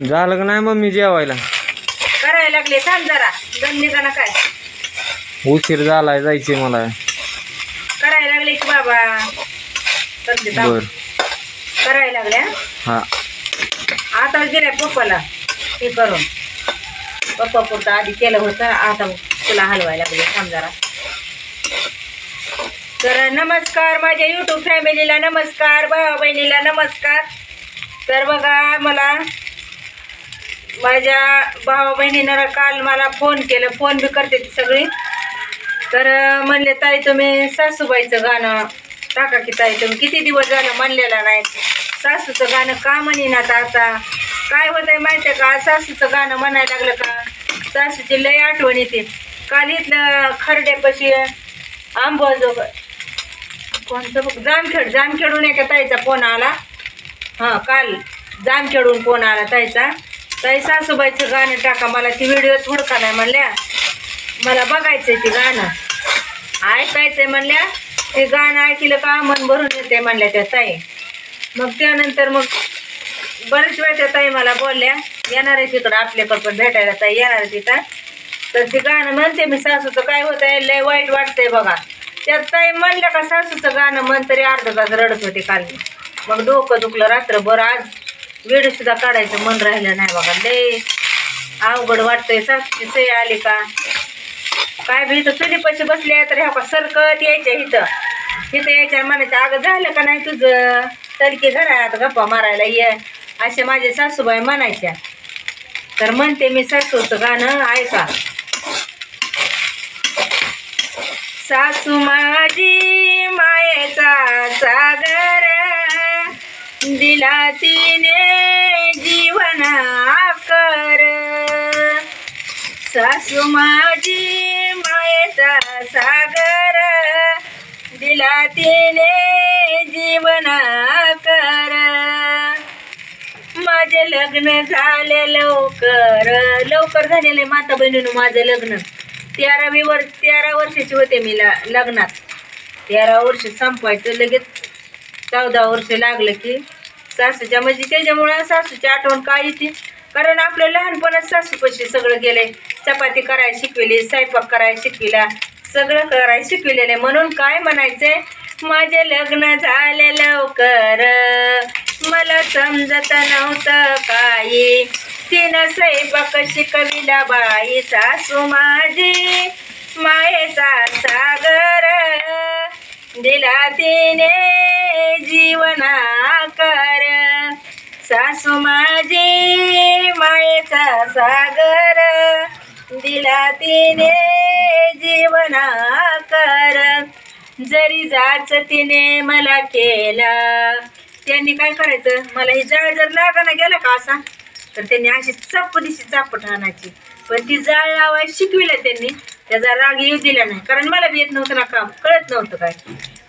झालं का नाही मम्मी जेवायला? करायला लागले, थांब जरा दम निघाना काय उशीर झालाय, जायचे मला. करायला लागले की बाबा. बर करायला लागल्या. हा आता दिलाय पप्पाला हे करून. पप्पा पुरतं आधी केलं होतं, आता तुला हलवायला लागले, थांब जरा. तर नमस्कार माझ्या यूट्यूब फॅमिलीला, नमस्कार भावा बहिणीला नमस्कार. तर बघा, मला माझ्या भावा बहिणीनं काल मला फोन केलं, फोन बी करते ती सगळी. तर म्हणले ताई तुम्ही सासूबाईचं गाणं टाका की ताई, तुम्ही किती दिवस झालं म्हणलेलं नाही. सासूचं गाणं का म्हणीनात आता? काय होतंय माहिती आहे का, सासूचं गाणं म्हणायला लागलं का सासूची लय आठवण येते. काल इथलं खरड्यापाशी आंबोजोग कोणतं बघ, जामखेडून एका ताईचा फोन आला. हां, काल जामखेडून फोन आला ताईचा. ताई सासूबाईचं गाणं टाका, मला ती व्हिडिओ हुडका नाही म्हणल्या, मला बघायचंय ते गाणं, ऐकायचंय म्हणल्या. ते गाणं ऐकलं का मन भरून येते म्हणल्या त्या ताई. मग त्यानंतर मग बरेच वेळ त्या ताई मला बोलल्या येणार आहे तिकडं आपल्याकडं पण भेटायला, ताई येणार आहे तिथं. तर ते गाणं म्हणते मी, सासूचं काय होतंय लय वाईट वाटतंय बघा. त्यात ताई म्हणल्या का सासूचं गाणं म्हण, तरी अर्धा तास रडत होते काल. मग डोकं दुखलं रात्रभर. आज व्हिडिओ सुद्धा काढायचं मन राहिलं नाही बघा, लय अवघड वाटतंय. सासूची सई आली का काय बी, इथं चुलीपाशी बसले तर ह्या का सरकत यायच्या इथं यायच्या, म्हणायचं अगं झालं का नाही तुझं, तलकी घरात गप्पा मारायला ये, असे माझे सासूबाई म्हणायच्या. तर म्हणते मी सासूचं गाणं ऐका. सासू माझी मायेचा सागर, दिला तिने जीवन आकर. सासू माझी मायेचा सागर, दिला तिने जीवन आकर. माझे लग्न झाले लवकर झालेले माता बहिणीनं. माझं लग्न 13 वर्षाची होते मी लग्नात. 13 वर्ष संपवायचं, लगेच 14 वर्ष लागलं की सासूच्या, म्हणजे त्याच्यामुळं सासूची आठवण काय येते, कारण आपलं लहानपणच सासूपाशी सगळं गेलंय. चपाती करायला शिकविली, स्वयंपाक करायला शिकविला, सगळं करायला शिकविलेलं. म्हणून काय म्हणायचंय, माझे लग्न झाले लवकर, मला समजत नव्हतं काही, तिनं स्वयंपाक शिकविला बाई. सासू माझी मायेचा सागर, दिला तिने जीवनाकर. सासू माझी मायेचा सागर, दिला तिने जीवनाकर. जरी जाच तिने मला केला, त्यांनी काय करायचं, मला ही जाळ जर लागायला गेला का असा, तर त्यांनी अशी चापट आणायची. पण ती जाळ लावायला शिकविलं त्यांनी, त्याचा राग येऊ दिला नाही, कारण मला बी येत नव्हतं ना काम, कळत नव्हतं काय.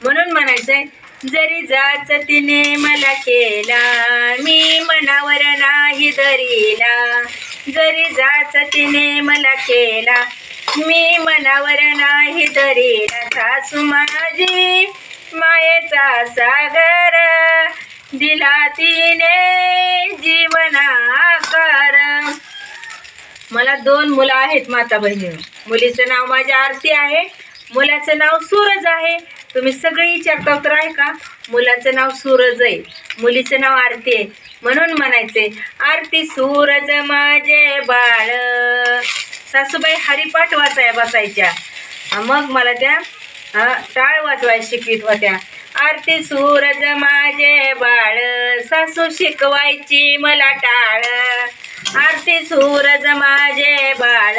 म्हणून म्हणायचंय, जरी जाच तिने मला केला, मी मनावर नाही धरीला. जरी जाच तिने मला केला, मी मनावर नाही धरीला. सासू माझी मायेचा सागर, दिला तिने जीवनाकर. मला 2 मुलं आहेत माता बहिणी. मुलीचं नाव माझी आरती आहे, मुलाचं नाव सूरज आहे. तुम्ही सगळे विचारता तर आहे का, मुलाचं नाव सूरज आहे, मुलीचं नाव आरती आहे. म्हणून म्हणायचे, आरती सूरज माझे बाळ. सासूबाई हरिपाठ वाचाय बसायच्या, मग मला त्या टाळ वाजवायला शिकवित होत्या. आरती सूरज माझे बाळ, सासू शिकवायची मला टाळ. आरती सूरज माझे बाळ,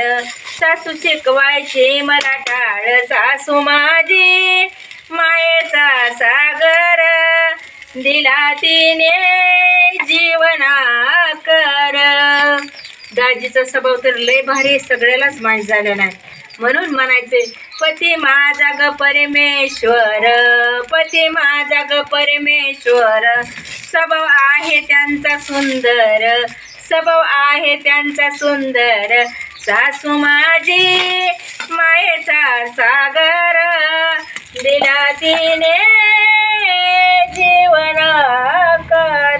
सासू शिकवायची मला टाळ. सासू माझी मायेचा सागर, दिला तिने जीवनाकर. दाजीचा स्वभाव तर लय भारी, सगळ्यालाच माहीत झालं नाही. म्हणून म्हणायचे, पती माझा ग परमेश्वर, पती माझा ग परमेश्वर. स्वभाव आहे त्यांचा सुंदर, स्वभाव आहे त्यांचा सुंदर. सासू माझी मायेचा सागर, दिला तिने जीवनाकर.